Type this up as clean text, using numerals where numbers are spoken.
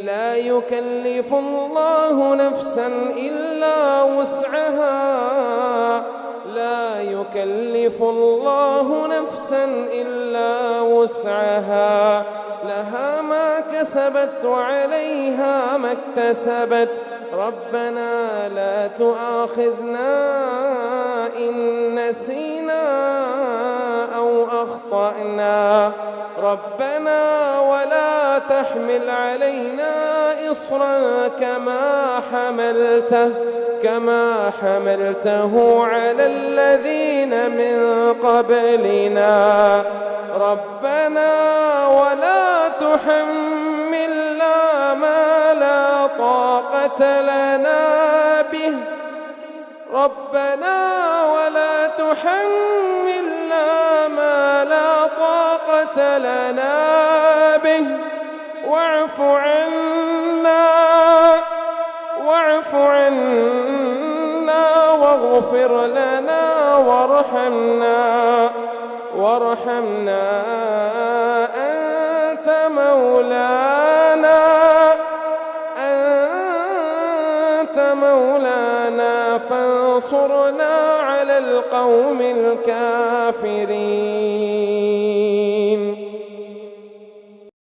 لا يكلف الله نفسا إلا وسعها، لا يكلف الله نفسا إلا وسعها، لها ما كسبت وعليها ما اكتسبت. ربنا لا تؤاخذنا إن نسينا أو أخطأنا، ربنا ولا تحمل علينا إصرا كما حملته على الذين من قبلنا، ربنا ولا تحملنا ما لا طاقة لنا به، ربنا ولا تحملنا ما لا طاقة لنا به، واعف عنا واغفر لنا وارحمنا أنت مولانا فانصرنا على القوم الكافرين.